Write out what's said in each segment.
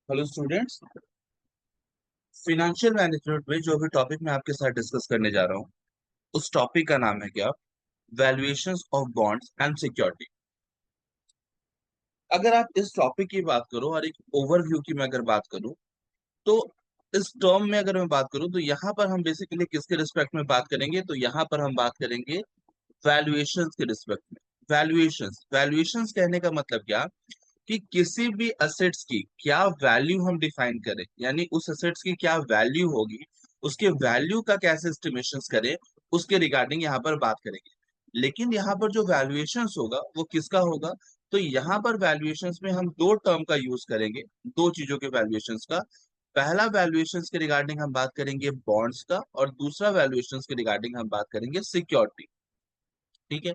Hello students. Financial management में जो भी टॉपिक मैं आपके साथ डिस्कस करने जा रहा हूँ उस टॉपिक का नाम है क्या? Valuations of bonds and security. अगर आप इस टॉपिक की बात करो और एक ओवरव्यू की मैं अगर बात करूँ तो इस टर्म में अगर मैं बात करूँ तो यहाँ पर हम बेसिकली किसके रिस्पेक्ट में बात करेंगे, तो यहाँ पर हम बात करेंगे वैल्यूएशंस के रिस्पेक्ट में। वैल्यूएशंस वैल्यूएशंस कहने का मतलब क्या कि किसी भी असेट्स की क्या वैल्यू हम डिफाइन करें, यानी उस असेट्स की क्या वैल्यू होगी, उसके वैल्यू का कैसे एस्टिमेशंस करें, उसके रिगार्डिंग यहाँ पर बात करेंगे। लेकिन यहाँ पर जो वैल्यूएशंस होगा वो किसका होगा? तो यहाँ पर वैल्यूएशंस में हम दो टर्म का यूज करेंगे, दो चीजों के वैल्यूएशंस का। पहला वैल्यूएशंस के रिगार्डिंग हम बात करेंगे बॉन्ड्स का, और दूसरा वैल्यूएशंस के रिगार्डिंग हम बात करेंगे सिक्योरिटी। ठीक है।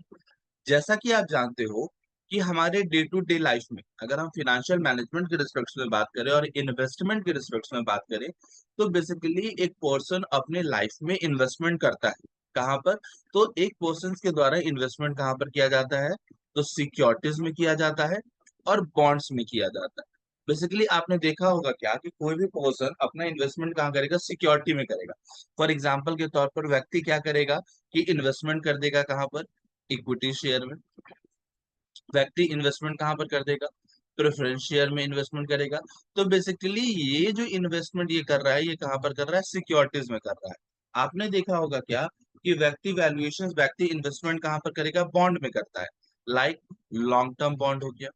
जैसा कि आप जानते हो कि हमारे डे टू डे लाइफ में अगर हम फिनेंशियल मैनेजमेंट के रिस्पेक्ट में बात करें और इन्वेस्टमेंट के रिस्पेक्ट में बात करें तो बेसिकली एक पर्सन अपने लाइफ में इन्वेस्टमेंट करता है। कहाँ पर? तो एक पर्सन के द्वारा इन्वेस्टमेंट कहाँ पर किया जाता है? तो सिक्योरिटीज में किया जाता है और बॉन्ड्स में किया जाता है। बेसिकली आपने देखा होगा क्या कि कोई भी पर्सन अपना इन्वेस्टमेंट कहाँ करेगा? सिक्योरिटी में करेगा। फॉर एग्जाम्पल के तौर पर व्यक्ति क्या करेगा कि इन्वेस्टमेंट कर देगा कहाँ पर? इक्विटी शेयर में। व्यक्ति इन्वेस्टमेंट कहाँ पर कर देगा? प्रेफरेंस शेयर में इन्वेस्टमेंट करेगा। तो बेसिकली ये जो इन्वेस्टमेंट ये कर रहा है ये कहाँ पर कर रहा है? सिक्योरिटीज में कर रहा है। आपने देखा होगा क्या कि व्यक्ति इन्वेस्टमेंट कहाँ पर करेगा? बॉन्ड में करता है। लाइक लॉन्ग टर्म बॉन्ड हो गया,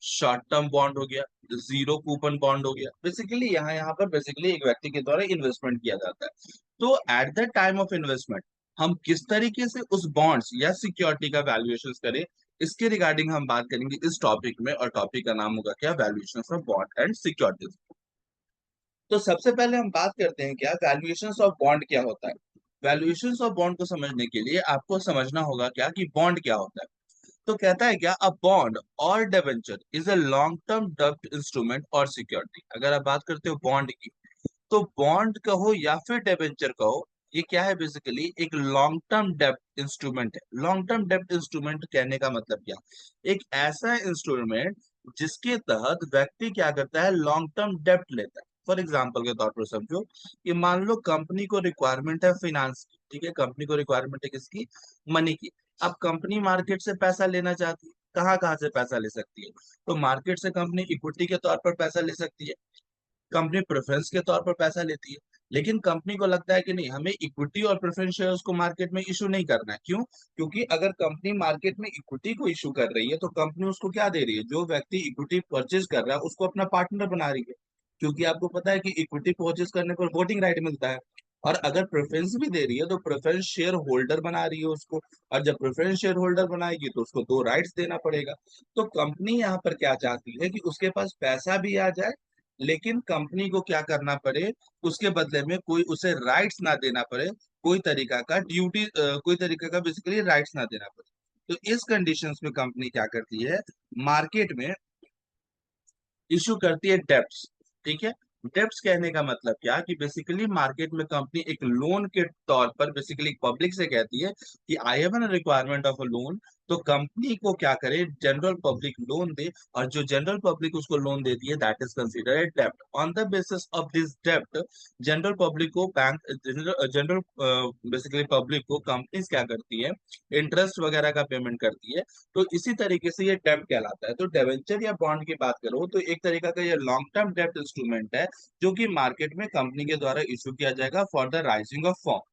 शॉर्ट टर्म बॉन्ड हो गया, जीरो कूपन बॉन्ड हो गया। बेसिकली यहाँ यहाँ पर बेसिकली एक व्यक्ति के द्वारा इन्वेस्टमेंट किया जाता है। तो at the time of investment हम किस तरीके से उस बॉन्ड्स या सिक्योरिटी का वैल्यूएशन करें, इसके रिगार्डिंग हम बात करेंगे इस टॉपिक में, और टॉपिक का नाम होगा क्या? Valuation of bond and securities. तो सबसे पहले हम बात करते हैं क्या वैल्यूएशन ऑफ बॉन्ड क्या होता है। वैल्यूएशन ऑफ बॉन्ड को समझने के लिए आपको समझना होगा क्या कि बॉन्ड क्या होता है। तो कहता है क्या, अ बॉन्ड और debenture is a long term डेब्ट इंस्ट्रूमेंट और सिक्योरिटी। अगर आप बात करते हो बॉन्ड की, तो बॉन्ड कहो या फिर डिबेंचर कहो, ये क्या है? बेसिकली एक लॉन्ग टर्म डेब्ट इंस्ट्रूमेंट है। लॉन्ग टर्म डेब्ट इंस्ट्रूमेंट कहने का मतलब क्या? एक ऐसा इंस्ट्रूमेंट जिसके तहत व्यक्ति क्या करता है? लॉन्ग टर्म डेब्ट लेता है। फॉर एग्जाम्पल के तौर पर समझो कि मान लो कंपनी को रिक्वायरमेंट है फाइनेंस की। ठीक है, कंपनी को रिक्वायरमेंट है किसकी? मनी की। अब कंपनी मार्केट से पैसा लेना चाहती है। कहाँ कहाँ से पैसा ले सकती है? तो मार्केट से कंपनी इक्विटी के तौर पर पैसा ले सकती है, कंपनी प्रेफरेंस के तौर पर पैसा लेती है। लेकिन कंपनी को लगता है कि नहीं, हमें इक्विटी और प्रेफरेंस शेयर्स को मार्केट में इशू नहीं करना है। क्यों? क्योंकि अगर कंपनी मार्केट में इक्विटी को इशू कर रही है तो कंपनी उसको क्या दे रही है? जो व्यक्ति इक्विटी परचेज कर रहा है उसको अपना पार्टनर बना रही है। क्योंकि आपको पता है कि इक्विटी परचेज करने पर वोटिंग राइट मिलता है। और अगर प्रेफरेंस भी दे रही है तो प्रेफरेंस शेयर होल्डर बना रही है उसको। और जब प्रेफरेंस शेयर होल्डर बनाएगी तो उसको दो राइट्स देना पड़ेगा। तो कंपनी यहाँ पर क्या चाहती है कि उसके पास पैसा भी आ जाए, लेकिन कंपनी को क्या करना पड़े? उसके बदले में कोई उसे राइट्स ना देना पड़े, कोई तरीका का ड्यूटी, कोई तरीका का बेसिकली राइट्स ना देना पड़े। तो इस कंडीशंस में कंपनी क्या करती है? मार्केट में इशू करती है डेब्ट्स। ठीक है। डेब्ट्स कहने का मतलब क्या कि बेसिकली मार्केट में कंपनी एक लोन के तौर पर बेसिकली पब्लिक से कहती है कि I have an requirement of a loan. तो कंपनी को क्या करे? जनरल पब्लिक लोन दे, और जो जनरल पब्लिक उसको लोन देती है दैट इज कंसिडर्ड डेब्ट। On the basis of this डेब्ट जनरल पब्लिक को bank general general basically public को कंपनीज क्या करती है? इंटरेस्ट वगैरह का पेमेंट करती है। तो इसी तरीके से ये डेब्ट कहलाता है। तो डेवेंचर या बॉन्ड की बात करो तो एक तरीका का ये लॉन्ग टर्म डेब्ट इंस्ट्रूमेंट है जो कि मार्केट में कंपनी के द्वारा इशू किया जाएगा for the rising of firm.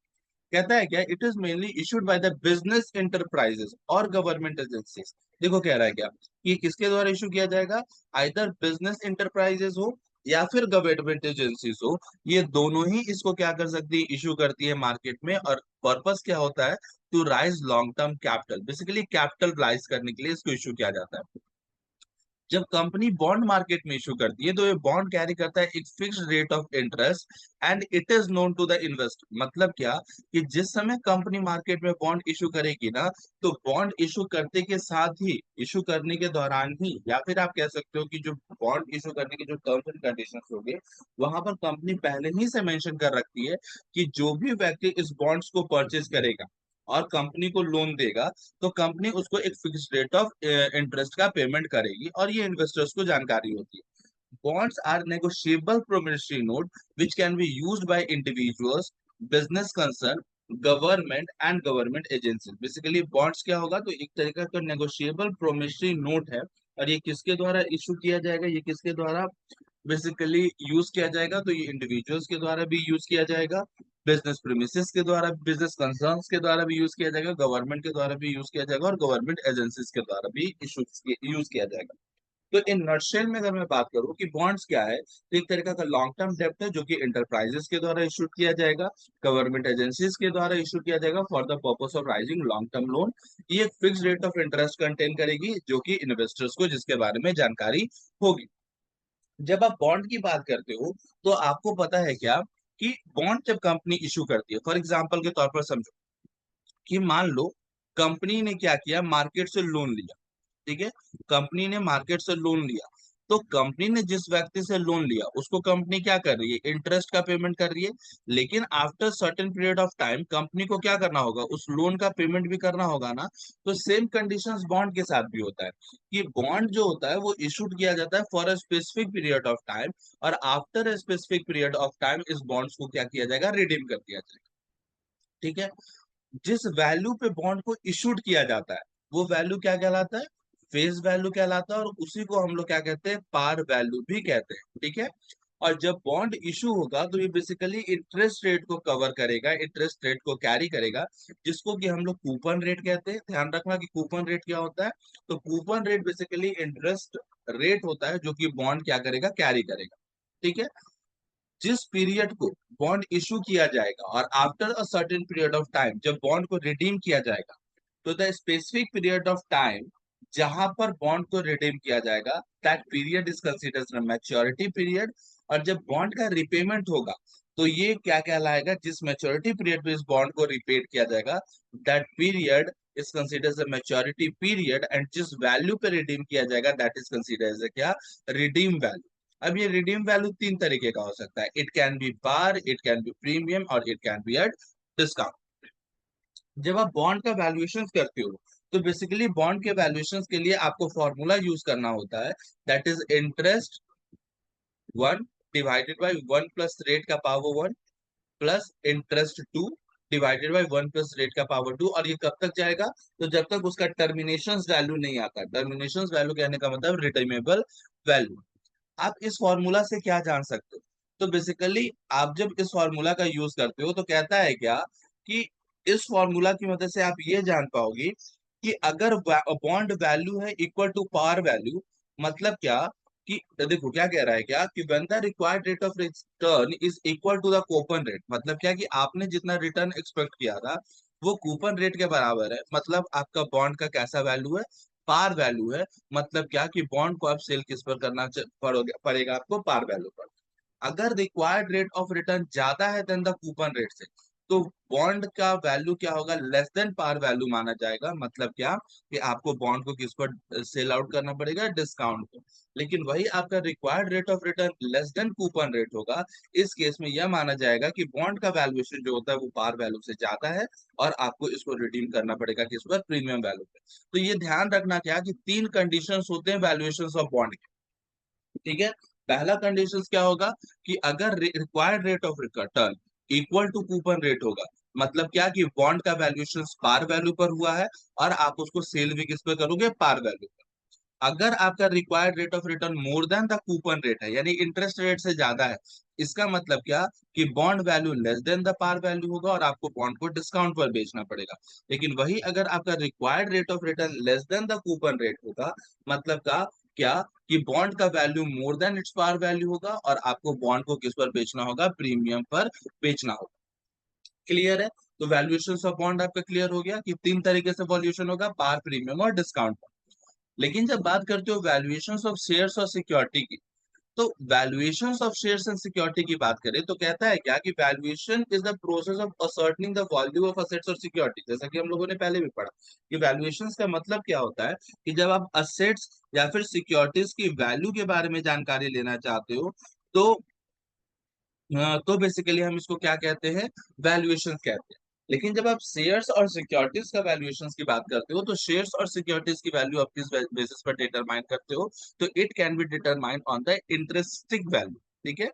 कहता है क्या, it is mainly issued by the business enterprises और गवर्नमेंट एजेंसीज। देखो कह रहा है क्या कि किसके द्वारा इशू किया जाएगा? आइदर बिजनेस इंटरप्राइजेस हो या फिर गवर्नमेंट एजेंसीज हो, ये दोनों ही इसको क्या कर सकती है? इशू करती है मार्केट में। और पर्पस क्या होता है? To raise long term capital, basically capital raise करने के लिए इसको इशू किया जाता है। जब कंपनी बॉन्ड मार्केट में इशू करती है तो ये बॉन्ड कैरी करता है एक fixed rate of interest and it is known to the investor. मतलब क्या कि जिस समय कंपनी मार्केट में बॉन्ड इशू करेगी ना, तो बॉन्ड इशू करते के साथ ही, इशू करने के दौरान ही, या फिर आप कह सकते हो कि जो बॉन्ड इशू करने के जो टर्म्स एंड कंडीशंस होंगे वहां पर कंपनी पहले ही से मेंशन कर रखती है कि जो भी व्यक्ति इस बॉन्ड्स को परचेज करेगा और कंपनी को लोन देगा, तो कंपनी उसको एक फिक्स रेट ऑफ इंटरेस्ट का पेमेंट करेगी, और ये इन्वेस्टर्स को जानकारी होती है। bonds are negotiable promissory note which can be used by individuals, business concern, government and government agency. Basically bonds क्या होगा, तो एक तरीका का नेगोशिएबल प्रोमिसरी नोट है, और ये किसके द्वारा इशू किया जाएगा, ये किसके द्वारा बेसिकली यूज किया जाएगा, तो ये इंडिविजुअल्स के द्वारा भी यूज किया जाएगा, बिजनेस प्रीमिसेस के द्वारा, बिजनेस कंसर्न्स के द्वारा भी यूज किया जाएगा, गवर्नमेंट के द्वारा भी यूज किया जाएगा, और गवर्नमेंट एजेंसीज के द्वारा भी इशू यूज किया जाएगा। तो इन नटशेल में अगर मैं बात करूं कि बॉन्ड्स क्या है, तो एक तरीका का लॉन्ग टर्म डेब्ट है जो कि इंटरप्राइजेस के द्वारा इशू किया जाएगा, गवर्नमेंट एजेंसीज के द्वारा इशू किया जाएगा for the purpose of rising long term loan. ये एक fix rate of interest contain करेगी जो कि इन्वेस्टर्स को जिसके बारे में जानकारी होगी। जब आप बॉन्ड की बात करते हो तो आपको पता है क्या कि बॉन्ड जब कंपनी इशू करती है, फॉर एग्जाम्पल के तौर पर समझो कि मान लो कंपनी ने क्या किया, मार्केट से लोन लिया। ठीक है, कंपनी ने मार्केट से लोन लिया, तो कंपनी ने जिस व्यक्ति से लोन लिया उसको कंपनी क्या कर रही है, इंटरेस्ट का पेमेंट कर रही है। लेकिन after certain period of time company को क्या करना होगा, उस लोन का पेमेंट भी करना होगा ना। तो सेम कंडीशंस बॉन्ड के साथ भी होता है कि बॉन्ड जो होता है वो इशूड किया जाता है for a specific period of time, और after a specific period of time इस बॉन्ड्स को क्या किया जाएगा, रिडीम कर दिया जाएगा। ठीक है, जिस वैल्यू पे बॉन्ड को इशूड किया जाता है वो वैल्यू क्या कहलाता है, फेस वैल्यू कहलाता है, और उसी को हम लोग क्या कहते हैं, पार वैल्यू भी कहते हैं। ठीक है, और जब बॉन्ड इशू होगा तो ये बेसिकली इंटरेस्ट रेट को कवर करेगा, इंटरेस्ट रेट को कैरी करेगा, जिसको कि हम लोग कूपन रेट कहते हैं। ध्यान रखना कि कूपन रेट क्या होता है, तो coupon rate basically interest rate होता है जो कि बॉन्ड क्या करेगा, कैरी करेगा। ठीक है, जिस पीरियड को बॉन्ड इशू किया जाएगा और after a certain period of time जब बॉन्ड को रिडीम किया जाएगा, तो the specific period of time जहां पर बॉन्ड को रिडीम किया जाएगा that period is considered maturity period. और जब बॉन्ड का रिपेमेंट होगा तो ये क्या कहलाएगा, जिस मैच्योरिटी पीरियड पे इस बॉन्ड को रिपेड किया जाएगा that period is considered maturity period, and जिस वैल्यू पे रिडीम किया जाएगा दैट इज कंसिडर्ड क्या, रिडीम वैल्यू। अब ये रिडीम वैल्यू तीन तरीके का हो सकता है, it can be par, it can be premium, और it can be at discount. जब आप बॉन्ड का वैल्यूएशन करते हो तो बेसिकली बॉन्ड के वैल्यूएशन के लिए आपको फॉर्मूला यूज करना होता है, that is interest one divided by one plus rate का power one plus interest two divided by one plus rate का पावर टू। और ये कब तक जाएगा, तो जब तक उसका टर्मिनेशन वैल्यू नहीं आता। टर्मिनेशन वैल्यू कहने का मतलब रिडीमेबल वैल्यू। आप इस फॉर्मूला से क्या जान सकते हो, तो बेसिकली आप जब इस फॉर्मूला का यूज करते हो तो कहता है क्या कि इस फॉर्मूला की मदद से आप ये जान पाओगे कि अगर बॉन्ड वैल्यू है इक्वल टू पार वैल्यू, मतलब क्या कि देखो क्या कह रहा है क्या कि when the required rate of return is equal to the coupon rate, मतलब क्या कि आपने जितना रिटर्न एक्सपेक्ट किया था वो कूपन रेट के बराबर है। मतलब आपका बॉन्ड का कैसा वैल्यू है, पार वैल्यू है। मतलब क्या कि बॉन्ड को आप सेल किस पर करना पड़ेगा आपको, पार वैल्यू पर। अगर रिक्वायर्ड रेट ऑफ रिटर्न ज्यादा है देन द कूपन रेट से, तो बॉन्ड का वैल्यू क्या होगा, लेस देन पार वैल्यू माना जाएगा। मतलब क्या कि आपको बॉन्ड को किस पर सेल आउट करना पड़ेगा, डिस्काउंट पे। लेकिन वही आपका required rate of return less then coupon rate होगा, इस केस में यह माना जाएगा कि बॉन्ड का वैल्यूएशन जो होता है वो पार वैल्यू से ज्यादा है, और आपको इसको रिडीम करना पड़ेगा किस पर, प्रीमियम वैल्यू पे। तो ये ध्यान रखना क्या कि तीन कंडीशंस होते हैं वैल्यूएशन ऑफ बॉन्ड के। ठीक है, पहला कंडीशन क्या होगा कि अगर required rate of return equal to coupon rate होगा, मतलब क्या कि बॉन्ड का वैल्यूएशन पार वैल्यू पर हुआ है और आप उसको सेल भी किस पे करोगे, पार वैल्यू पर। अगर आपका required rate of return more than the coupon rate है, यानी इंटरेस्ट रेट से ज्यादा है, इसका मतलब क्या कि bond value less than the par value होगा और आपको बॉन्ड को डिस्काउंट पर बेचना पड़ेगा। लेकिन वही अगर आपका required rate of return less than the coupon rate होगा, मतलब का क्या कि बॉन्ड का value more than its par value होगा और आपको बॉन्ड को किस पर बेचना होगा, प्रीमियम पर बेचना होगा। क्लियर है, तो वैल्यूएशन ऑफ बॉन्ड आपका क्लियर हो गया कि तीन तरीके से वॉल्यूशन होगा, पार, प्रीमियम और डिस्काउंट। लेकिन जब बात करते हो वैल्यूएशंस ऑफ शेयर्स और सिक्योरिटी की, तो valuations of shares and security की बात करें तो कहता है क्या कि valuation is the process of ascertaining the value of assets और सिक्योरिटी। जैसा कि हम लोगों ने पहले भी पढ़ा कि वैल्यूएशंस का मतलब क्या होता है कि जब आप असेट्स या फिर सिक्योरिटीज की वैल्यू के बारे में जानकारी लेना चाहते हो, तो बेसिकली हम इसको क्या कहते हैं, वैल्यूएशन कहते हैं। लेकिन जब आप शेयर्स और सिक्योरिटीज का वैल्यूएशन की बात करते हो, तो शेयर्स और सिक्योरिटीज की वैल्यू आप किस बेसिस पर डिटरमाइन करते हो? तो it can be determined on the intrinsic value. ठीक है,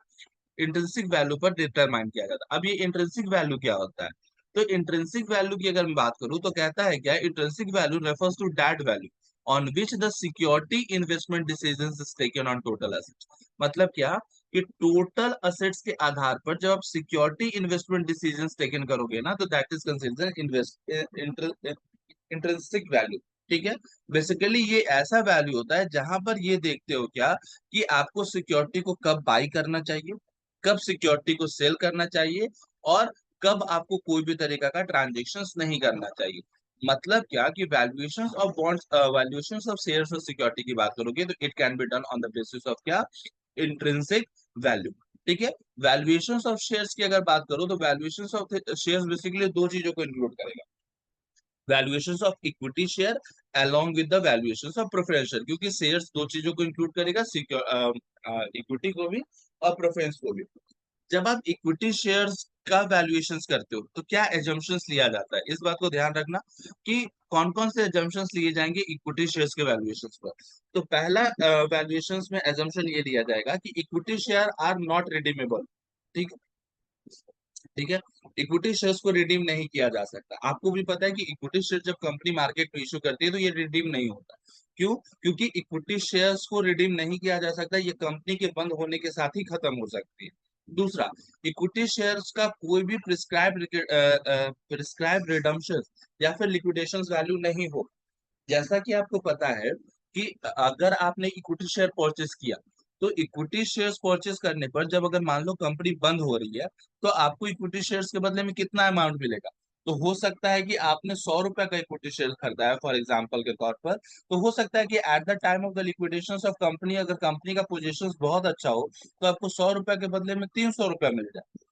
इंट्रिंसिक वैल्यू पर डिटरमाइन किया जाता है। अब ये इंट्रिंसिक वैल्यू क्या होता है? तो इंट्रिंसिक वैल्यू की अगर मैं बात करूं तो कहता है क्या, intrinsic value refers to that value on which the security investment decisions is taken on total assets. मतलब क्या, कि टोटल असेट्स के आधार पर जब आप सिक्योरिटी इन्वेस्टमेंट डिसीजंस टेकन करोगे ना, तो that is considered invest intrinsic value. ठीक है, बेसिकली ये ऐसा वैल्यू होता है जहां पर ये देखते हो क्या, कि आपको सिक्योरिटी को कब बाई करना चाहिए, कब सिक्योरिटी को सेल करना चाहिए, और कब आपको कोई भी तरीका का ट्रांजेक्शन्स नहीं करना चाहिए। मतलब क्या, कि valuations of bonds, valuations of shares और सिक्योरिटी की बात करोगे तो it can be done on the basis of क्या, इंट्रिंसिक वैल्यू। ठीक है, वैल्यूएशंस ऑफ शेयर्स की अगर बात करो तो वैल्यूएशंस ऑफ शेयर्स बेसिकली दो चीजों को इंक्लूड करेगा, valuations of equity share along with the valuations of preference share, क्योंकि शेयर्स दो चीजों को इंक्लूड करेगा, इक्विटी को भी और प्रेफरेंस को भी। जब आप इक्विटी शेयर्स का वैल्यूएशंस करते हो तो क्या एजम्पशंस लिया जाता है, इस बात को ध्यान रखना कि कौन कौन से एजम्पशंस लिए जाएंगे इक्विटी शेयर्स के वैल्यूएशंस पर। तो पहला वैल्यूएशंस में एजम्पशन ये लिया जाएगा कि equity share are not redeemable. ठीक ठीक है, इक्विटी शेयर्स को रिडीम नहीं किया जा सकता। आपको भी पता है कि इक्विटी शेयर जब कंपनी मार्केट में इशू करती है तो ये रिडीम नहीं होता। क्यों? क्योंकि इक्विटी शेयर्स को रिडीम नहीं किया जा सकता, ये कंपनी के बंद होने के साथ ही खत्म हो सकती है। दूसरा, इक्विटी शेयर्स का कोई भी प्रिस्क्राइब रिडम्पशन या फिर लिक्विडेशन वैल्यू नहीं हो। जैसा कि आपको पता है कि अगर आपने इक्विटी शेयर परचेस किया, तो इक्विटी शेयर्स परचेस करने पर जब अगर मान लो कंपनी बंद हो रही है, तो आपको इक्विटी शेयर्स के बदले में कितना अमाउंट मिलेगा? तो हो सकता है कि आपने 100 रुपए का इक्विटी शेयर खरीदा है फॉर एग्जाम्पल के तौर पर, तो हो सकता है कि at the time of the liquidation of company, अगर कंपनी का पोजीशन बहुत अच्छा हो, तो आपको 100 रुपए के बदले में 300 रुपए मिल जाए।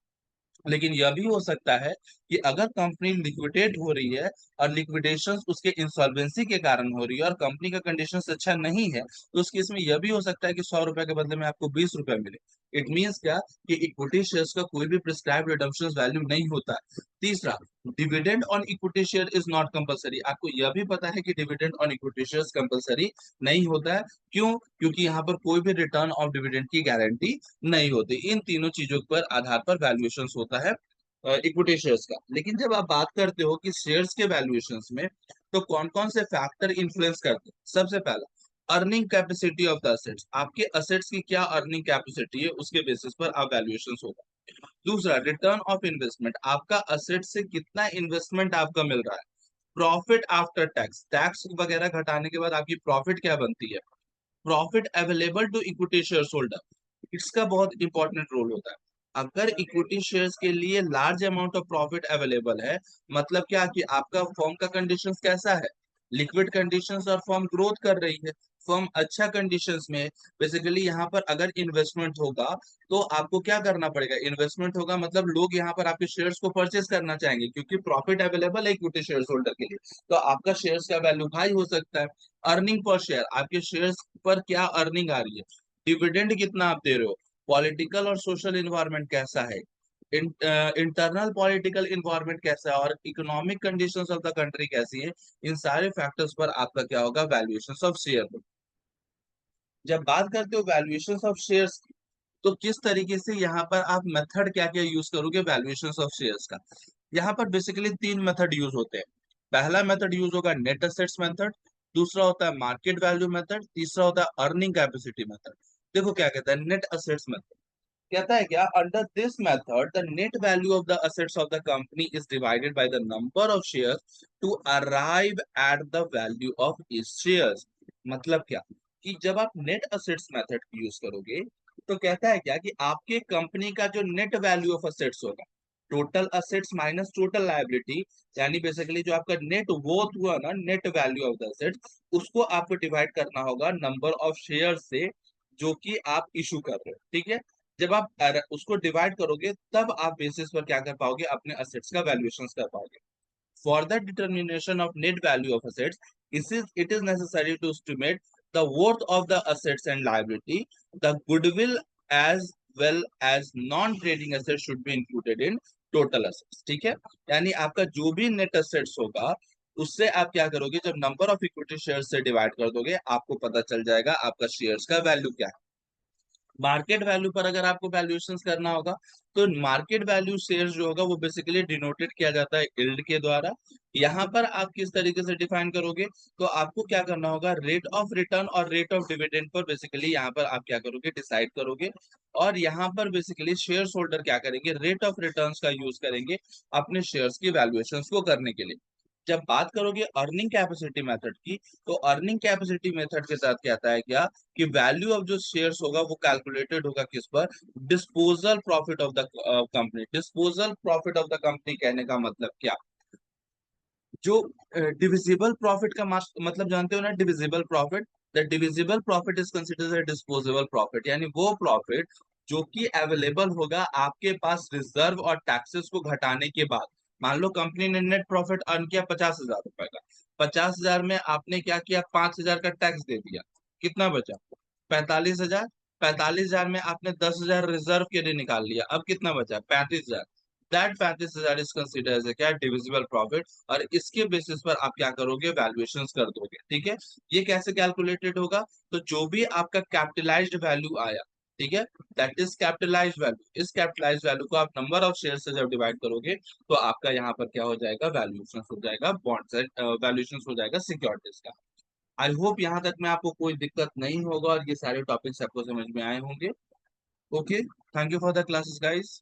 लेकिन यह भी हो सकता है कि अगर कंपनी लिक्विडेट हो रही है और लिक्विडेशन उसके इंसॉल्वेंसी के कारण हो रही है और कंपनी का कंडीशन अच्छा नहीं है, तो उस केस में यह भी हो सकता है कि 100 रुपए के बदले में आपको 20 रुपए मिले। इट मीन्स क्या, कि इक्विटी शेयर्स का कोई भी प्रिस्क्राइब रिडम्पशन वैल्यू नहीं होता है। तीसरा, dividend on equity share is not compulsory. आपको यह भी पता है कि dividend on equity share compulsory नहीं होता है। क्यों? क्योंकि यहाँ पर कोई भी रिटर्न ऑफ डिविडेंड की गारंटी नहीं होती। इन तीनों चीजों पर आधार पर वैल्यूएशन होता है इक्विटी शेयर्स का। लेकिन जब आप बात करते हो कि शेयर्स के वैल्यूएशन में, तो कौन कौन से फैक्टर इन्फ्लुएंस करते हैं? सबसे पहला, earning capacity of the assets. आपके असेट्स की क्या अर्निंग कैपेसिटी है, उसके बेसिस पर आप वैल्यूएशन होगा। दूसरा, रिटर्न ऑफ इन्वेस्टमेंट। आपका असेट से कितना इन्वेस्टमेंट आपका मिल रहा है। प्रॉफिट आफ्टर टैक्स, टैक्स वगैरह घटाने के बाद आपकी प्रॉफिट क्या बनती है। Profit available to equity share holder, इसका बहुत इंपॉर्टेंट रोल होता है। अगर इक्विटी शेयर्स के लिए large amount of profit available है, मतलब क्या, कि आपका फर्म का कंडीशन कैसा है, लिक्विड कंडीशंस, और फर्म ग्रोथ कर रही है, फर्म अच्छा कंडीशंस में। बेसिकली यहाँ पर अगर इन्वेस्टमेंट होगा, तो आपको क्या करना पड़ेगा, इन्वेस्टमेंट होगा मतलब लोग यहाँ पर आपके शेयर्स को परचेस करना चाहेंगे, क्योंकि प्रॉफिट अवेलेबल है इक्विटी शेयर होल्डर के लिए, तो आपका शेयर्स का वैल्यू हाई हो सकता है। अर्निंग पर शेयर, आपके शेयर्स पर क्या अर्निंग आ रही है, डिविडेंड कितना आप दे रहे हो, पॉलिटिकल और सोशल इन्वायरमेंट कैसा है, इंटरनल पॉलिटिकल इन्वायरमेंट कैसा है, और economic conditions of the country कैसी है। इन सारे फैक्टर्स पर आपका क्या होगा, वैल्यूएशन ऑफ शेयर। जब बात करते हो वैल्यूएशन ऑफ शेयर्स, तो किस तरीके से यहाँ पर आप मेथड क्या क्या यूज करोगे वैल्यूएशन ऑफ शेयर्स का? यहाँ पर बेसिकली तीन मेथड यूज होते हैं। पहला मेथड यूज होगा नेट असेट्स मेथड, दूसरा होता है मार्केट वैल्यू मेथड, तीसरा होता है अर्निंग कैपेसिटी मेथड। देखो क्या कहता है नेट असेट्स मेथड, कहता है क्या, under this method the net value of the assets of the company is divided by the number of shares to arrive at the value of its shares. मतलब क्या, कि जब आप नेट असेट्स मेथड यूज करोगे, तो कहता है क्या, कि आपके कंपनी का जो नेट वैल्यू ऑफ असेट्स होगा, total assets minus total liability, यानी बेसिकली जो आपका नेट वोथ हुआ ना, net value of the assets, उसको आपको डिवाइड करना होगा नंबर ऑफ शेयर से जो कि आप इशू कर रहे हो। ठीक है, जब आप उसको डिवाइड करोगे, तब आप बेसिस पर क्या कर पाओगे, अपने असेट्स का वैल्यूएशन कर पाओगे। For the determination of net value of assets, it is necessary to estimate the worth of the assets and liability. The goodwill as well as non-trading assets should be included in. Total assets, ठीक है। यानी आपका जो भी net assets होगा उससे आप क्या करोगे, जब नंबर ऑफ इक्विटी शेयर से डिवाइड कर दोगे आपको पता चल जाएगा आपका शेयर्स का वैल्यू क्या है। मार्केट वैल्यू पर अगर आपको वैल्यूएशंस करना होगा तो मार्केट वैल्यू शेयर्स जो होगा वो बेसिकली डिनोटेड किया जाता है यील्ड के द्वारा। यहाँ पर आप किस तरीके से डिफाइन करोगे, तो आपको क्या करना होगा, रेट ऑफ रिटर्न और rate of dividend per basically यहाँ पर आप क्या करोगे, डिसाइड करोगे। और यहाँ पर बेसिकली शेयर होल्डर क्या करेंगे, रेट ऑफ रिटर्न्स का यूज करेंगे अपने शेयर्स की वैल्यूएशंस को करने के लिए। जब बात करोगे अर्निंग कैपेसिटी मेथड की, तो अर्निंग कैपेसिटी मेथड के साथ कहता है क्या कि वैल्यू ऑफ जो शेयर्स होगा वो कैलकुलेटेड होगा किस पर, disposal profit of the company. Disposal profit of the company कहने का मतलब क्या, जो डिविजिबल प्रॉफिट का मतलब जानते हो ना, divisible profit. The divisible profit is considered disposable profit, यानी वो प्रॉफिट जो कि अवेलेबल होगा आपके पास रिजर्व और टैक्सेस को घटाने के बाद। मान लो कंपनी ने नेट प्रॉफिट अर्न किया 50,000 रुपए का, 50,000 में आपने क्या किया, 5,000 का टैक्स दे दिया, कितना बचा, 45,000। 45,000 में आपने 10,000 रिजर्व के लिए निकाल लिया, अब कितना बचा, 35,000। दैट 35,000 इज कंसिडर एज क्या, डिविजिबल प्रॉफिट। और इसके बेसिस पर आप क्या करोगे, वैल्यूएशंस कर दोगे, ठीक है। ये कैसे कैलकुलेटेड होगा, तो जो भी आपका कैपिटलाइज्ड वैल्यू आया, ठीक है, दैट इज कैपिटलाइज्ड वैल्यू। इस कैपिटलाइज्ड वैल्यू को आप नंबर ऑफ शेयर से जब डिवाइड करोगे तो आपका यहाँ पर क्या हो जाएगा, वैल्यूएशन हो जाएगा बॉन्ड, वैल्यूएशन हो जाएगा सिक्योरिटीज का। आई होप यहाँ तक में आपको कोई दिक्कत नहीं होगा और ये सारे टॉपिक्स आपको समझ में आए होंगे। Okay, thank you for the classes guys.